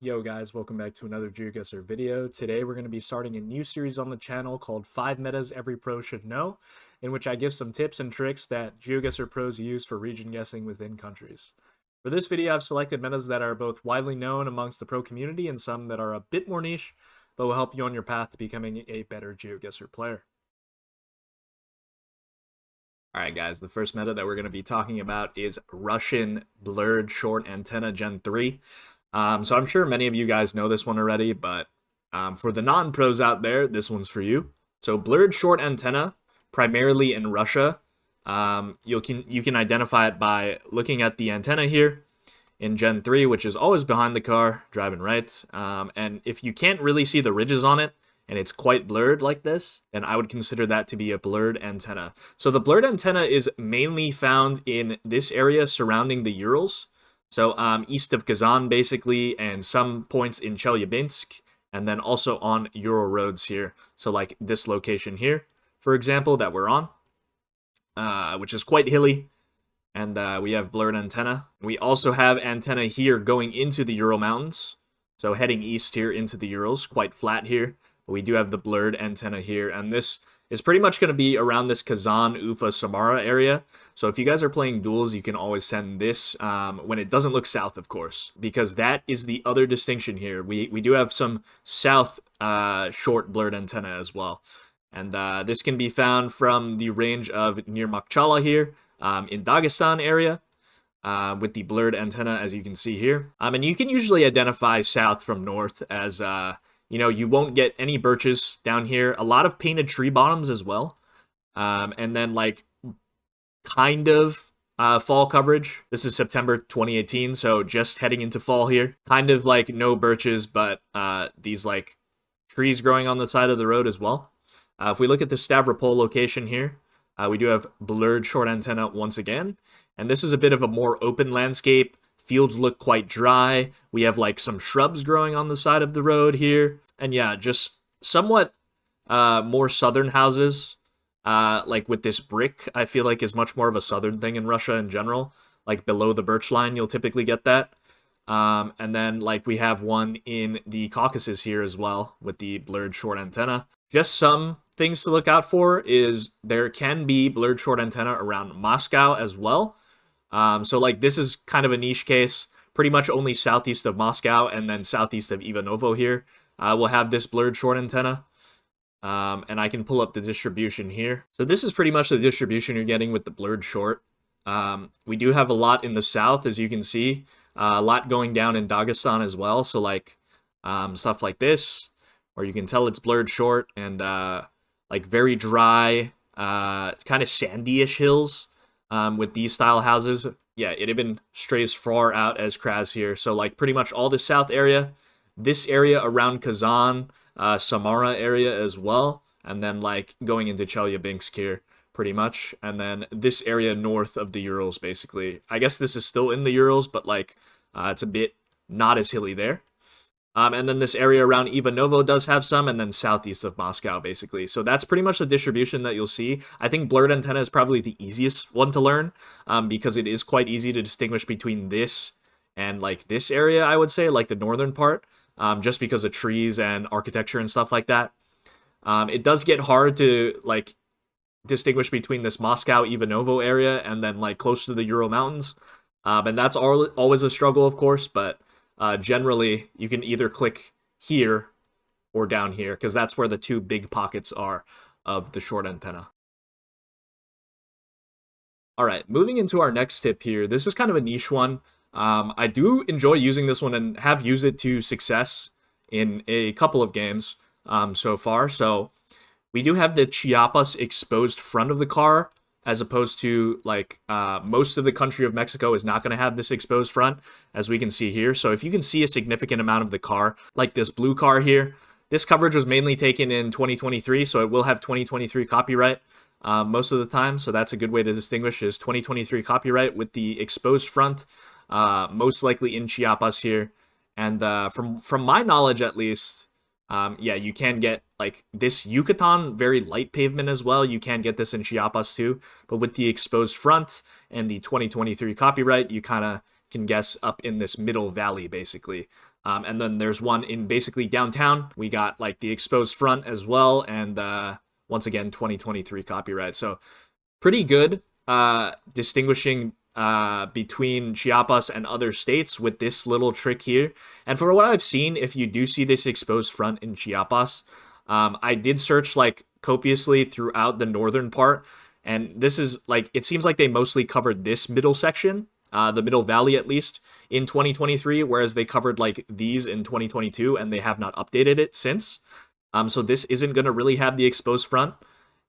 Yo guys, welcome back to another GeoGuessr video. Today we're going to be starting a new series on the channel called 5 Metas Every Pro Should Know, in which I give some tips and tricks that GeoGuessr pros use for region guessing within countries. For this video, I've selected metas that are both widely known amongst the pro community and some that are a bit more niche, but will help you on your path to becoming a better GeoGuessr player. Alright guys, the first meta that we're going to be talking about is Russian Blurred Short Antenna Gen 3. So I'm sure many of you guys know this one already, but for the non-pros out there, this one's for you. So blurred short antenna, primarily in Russia. You can identify it by looking at the antenna here in Gen 3, which is always behind the car, driving right. And if you can't really see the ridges on it, and it's quite blurred like this, then I would consider that to be a blurred antenna. So the blurred antenna is mainly found in this area surrounding the Urals. So east of Kazan, basically, and some points in Chelyabinsk, and then also on Ural roads here. So like this location here, for example, that we're on, which is quite hilly, and we have blurred antenna. We also have antenna here going into the Ural Mountains, so heading east here into the Urals, quite flat here. But we do have the blurred antenna here, and this is pretty much going to be around this Kazan, Ufa, Samara area. So if you guys are playing duels, you can always send this when it doesn't look south, of course, because that is the other distinction here. We do have some south short blurred antenna as well. And this can be found from the range of near Makhchala here in Dagestan area. With the blurred antenna, as you can see here. And you can usually identify south from north as... you know, you won't get any birches down here. A lot of painted tree bottoms as well. And then, like, kind of fall coverage. This is September 2018, so just heading into fall here. Kind of, like, no birches, but these, like, trees growing on the side of the road as well. If we look at the Stavropol location here, we do have blurred short antenna once again. And this is a bit of a more open landscape. Fields look quite dry. We have like some shrubs growing on the side of the road here. And yeah, just somewhat more southern houses. Like with this brick, I feel like is much more of a southern thing in Russia in general. Like below the birch line, you'll typically get that. And then like we have one in the Caucasus here as well with the blurred short antenna. Just some things to look out for is there can be blurred short antenna around Moscow as well. So, like, this is kind of a niche case. Pretty much only southeast of Moscow and then southeast of Ivanovo here will have this blurred short antenna. And I can pull up the distribution here. So this is pretty much the distribution you're getting with the blurred short. We do have a lot in the south, as you can see. A lot going down in Dagestan as well. So, like, stuff like this, where you can tell it's blurred short and, like, very dry, kind of sandy-ish hills. With these style houses. Yeah, it even strays far out as Kraz here. So, like, pretty much all the south area, this area around Kazan, Samara area as well, and then, like, going into Chelyabinsk here, pretty much. And then this area north of the Urals, basically. I guess this is still in the Urals, but, like, it's a bit not as hilly there. And then this area around Ivanovo does have some, and then southeast of Moscow, basically. So that's pretty much the distribution that you'll see. I think blurred antenna is probably the easiest one to learn, because it is quite easy to distinguish between this and, like, this area, I would say, like the northern part, just because of trees and architecture and stuff like that. It does get hard to, like, distinguish between this Moscow-Ivanovo area and then, like, close to the Ural Mountains. And that's always a struggle, of course, but... generally, you can either click here or down here, because that's where the two big pockets are of the short antenna. Alright, moving into our next tip here. This is kind of a niche one. I do enjoy using this one and have used it to success in a couple of games so far. So, we do have the Chiapas exposed front of the car, as opposed to, like, most of the country of Mexico is not going to have this exposed front, as we can see here. So if you can see a significant amount of the car, like this blue car here, this coverage was mainly taken in 2023, so it will have 2023 copyright most of the time. So that's a good way to distinguish is 2023 copyright with the exposed front, most likely in Chiapas here. And from my knowledge, at least... yeah, you can get, like, this Yucatan, very light pavement as well. You can get this in Chiapas too. But with the exposed front and the 2023 copyright, you kind of can guess up in this middle valley, basically. And then there's one in basically downtown. We got like the exposed front as well, and once again 2023 copyright. So pretty good distinguishing between Chiapas and other states with this little trick here. And for what I've seen, if you do see this exposed front in Chiapas, I did search like copiously throughout the northern part, and this is like, it seems like they mostly covered this middle section, the middle valley at least, in 2023, whereas they covered like these in 2022, and they have not updated it since. So this isn't going to really have the exposed front.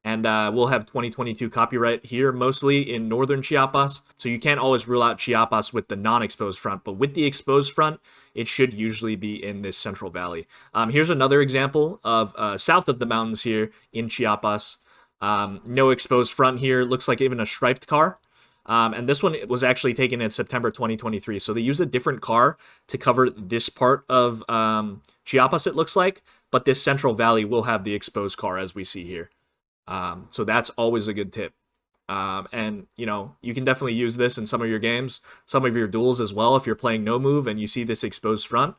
And we'll have 2022 copyright here, mostly in northern Chiapas. So you can't always rule out Chiapas with the non-exposed front, but with the exposed front, it should usually be in this central valley. Here's another example of south of the mountains here in Chiapas. No exposed front here. Looks like even a striped car. And this one was actually taken in September 2023. So they used a different car to cover this part of Chiapas, it looks like. But this central valley will have the exposed car, as we see here. So that's always a good tip. And, you know, you can definitely use this in some of your games, some of your duels as well. If you're playing no move and you see this exposed front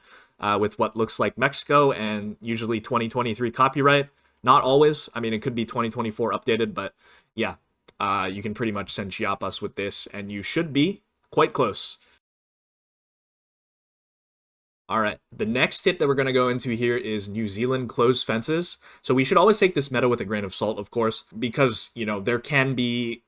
with what looks like Mexico and usually 2023 copyright. Not always. I mean, it could be 2024 updated, but yeah, you can pretty much send Chiapas with this, and you should be quite close. All right, the next tip that we're going to go into here is New Zealand closed fences. So we should always take this meta with a grain of salt, of course, because, you know, there can be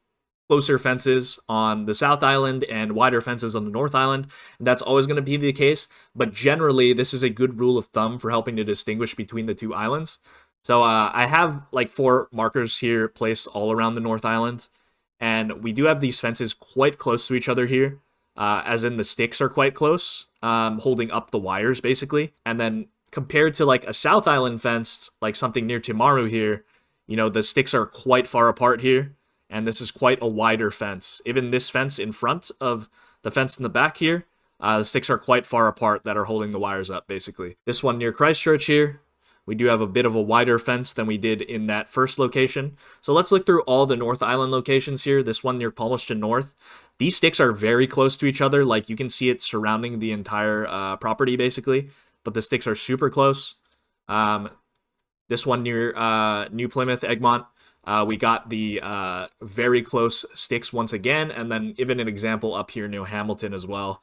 closer fences on the South Island and wider fences on the North Island. And that's always going to be the case. But generally, this is a good rule of thumb for helping to distinguish between the two islands. So I have like 4 markers here placed all around the North Island. And we do have these fences quite close to each other here. As in the sticks are quite close, holding up the wires, basically. And then compared to like a South Island fence, like something near Timaru here, you know, the sticks are quite far apart here. And this is quite a wider fence. Even this fence in front of the fence in the back here, the sticks are quite far apart that are holding the wires up, basically. This one near Christchurch here, we do have a bit of a wider fence than we did in that first location. So let's look through all the North Island locations here. This one near Palmerston North. These sticks are very close to each other. Like, you can see it surrounding the entire property, basically. But the sticks are super close. This one near New Plymouth, Egmont. We got the very close sticks once again. And then even an example up here near Hamilton as well.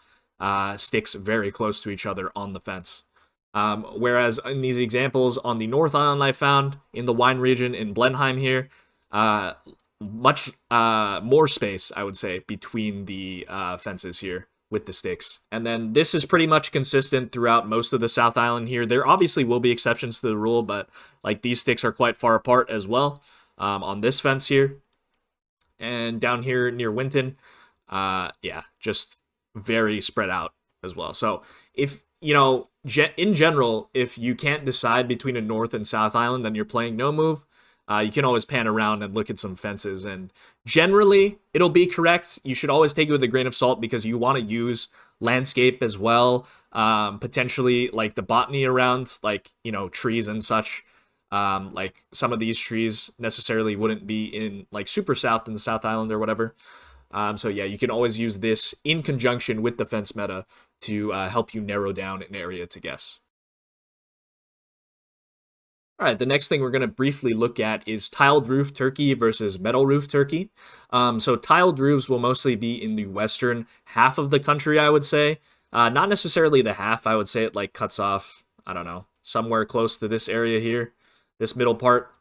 Sticks very close to each other on the fence. Whereas in these examples on the North Island I found, in the wine region in Blenheim here, much more space, I would say, between the fences here with the sticks. And then this is pretty much consistent throughout most of the South Island here. There obviously will be exceptions to the rule, but like these sticks are quite far apart as well on this fence here. And down here near Winton, yeah, just very spread out as well. So if, you know, in general, if you can't decide between a North and South Island, then you're playing no move. You can always pan around and look at some fences, and generally it'll be correct. You should always take it with a grain of salt because you want to use landscape as well, potentially like the botany around, like, you know, trees and such. Like some of these trees necessarily wouldn't be in like super south in the South Island or whatever. So yeah, you can always use this in conjunction with the fence meta to help you narrow down an area to guess. All right, the next thing we're going to briefly look at is tiled roof turkey versus metal roof turkey. So tiled roofs will mostly be in the western half of the country, I would say. Not necessarily the half. I would say it like cuts off, I don't know, somewhere close to this area here, this middle part.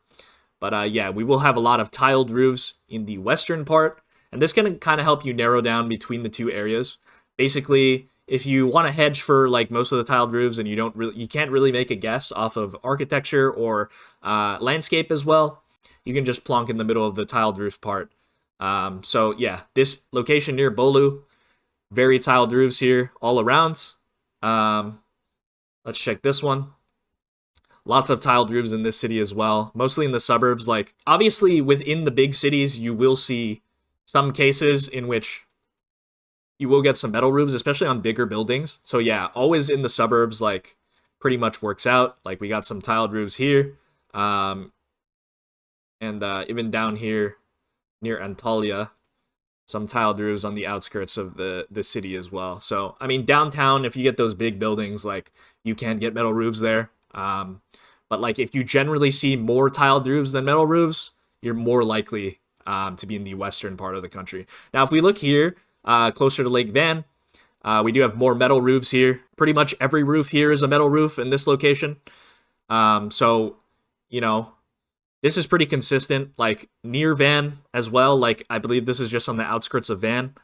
But yeah, we will have a lot of tiled roofs in the western part. And this can kind of help you narrow down between the two areas. Basically, if you want to hedge for like most of the tiled roofs and you can't really make a guess off of architecture or landscape as well, you can just plonk in the middle of the tiled roof part. So yeah, this location near Bolu, very tiled roofs here all around. Let's check this one. Lots of tiled roofs in this city as well, mostly in the suburbs. Like, obviously within the big cities, you will see some cases in which you will get some metal roofs, especially on bigger buildings. So yeah, always in the suburbs, like, pretty much works out. Like, we got some tiled roofs here. And even down here near Antalya, some tiled roofs on the outskirts of the city as well. So, I mean, downtown, if you get those big buildings, like, you can get metal roofs there. But like if you generally see more tiled roofs than metal roofs, you're more likely to be in the western part of the country. Now, if we look here, closer to Lake Van, we do have more metal roofs here. Pretty much every roof here is a metal roof in this location. So, you know, this is pretty consistent. Like near Van as well. Like I believe this is just on the outskirts of Van.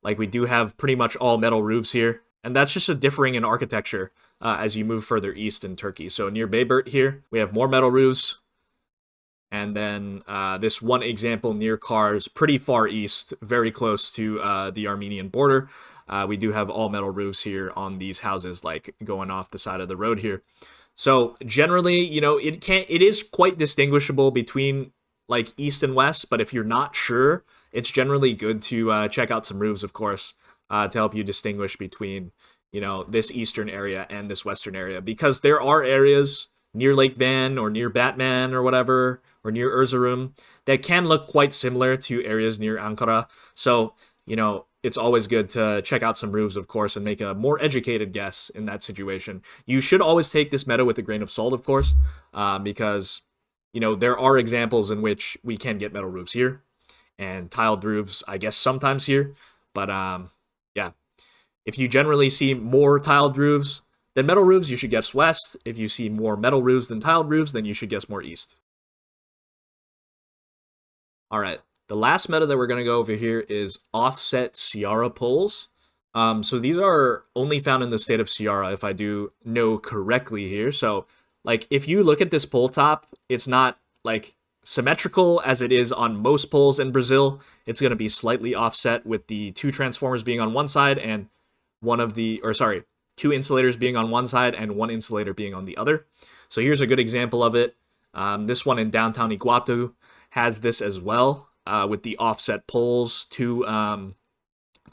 Like we do have pretty much all metal roofs here. And that's just a differing in architecture as you move further east in Turkey. So near Bayburt here, we have more metal roofs. And then this one example near Kars, pretty far east, very close to the Armenian border. We do have all metal roofs here on these houses, like going off the side of the road here. So generally, you know, it is quite distinguishable between like east and west, but if you're not sure, it's generally good to check out some roofs, of course, to help you distinguish between, you know, this eastern area and this western area, because there are areas near Lake Van or near Batman or whatever, or near Erzurum that can look quite similar to areas near Ankara. So, you know, it's always good to check out some roofs, of course, and make a more educated guess in that situation. You should always take this meta with a grain of salt, of course, because, you know, there are examples in which we can get metal roofs here and tiled roofs, I guess, sometimes here. But, yeah, if you generally see more tiled roofs than metal roofs, you should guess west. If you see more metal roofs than tiled roofs, then you should guess more east. All right. The last meta that we're going to go over here is offset Ceara poles. So these are only found in the state of Ceara, if I do know correctly here. So, like, if you look at this pole top, it's not, like, symmetrical as it is on most poles in Brazil. It's going to be slightly offset with the two transformers being on one side and two insulators being on one side and one insulator being on the other. So here's a good example of it. This one in downtown Iguatu has this as well. With the offset poles, two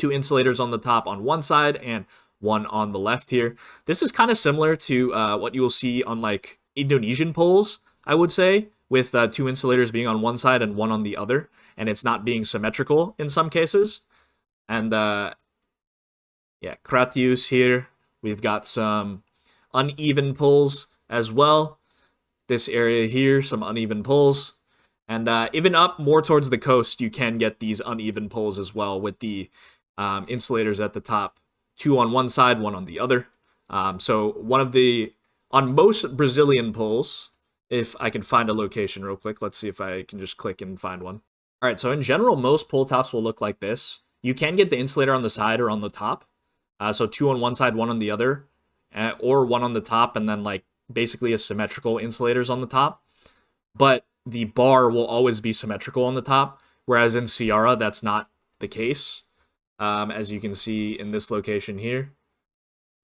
insulators on the top on one side and one on the left here. This is kind of similar to what you will see on like Indonesian poles, I would say, with two insulators being on one side and one on the other, and it's not being symmetrical in some cases. And yeah, Kratius here, we've got some uneven poles as well. This area here, some uneven poles. And even up more towards the coast, you can get these uneven poles as well with the insulators at the top. Two on one side, one on the other. So on most Brazilian poles, if I can find a location real quick, let's see if I can just click and find one. All right, so in general, most pole tops will look like this. You can get the insulator on the side or on the top. So two on one side, one on the other, or one on the top, and then like basically a symmetrical insulators on the top. But the bar will always be symmetrical on the top, whereas in Ceara, that's not the case. As you can see in this location here,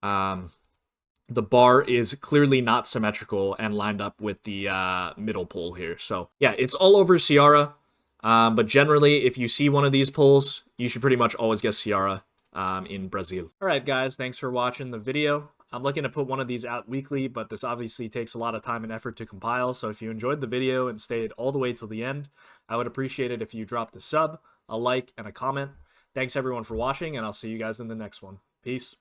the bar is clearly not symmetrical and lined up with the middle pole here. So yeah, it's all over Ceara, but generally, if you see one of these poles, you should pretty much always guess Ceara in Brazil. All right, guys, thanks for watching the video. I'm looking to put one of these out weekly, but this obviously takes a lot of time and effort to compile, so if you enjoyed the video and stayed all the way till the end, I would appreciate it if you dropped a sub, a like, and a comment. Thanks everyone for watching, and I'll see you guys in the next one. Peace.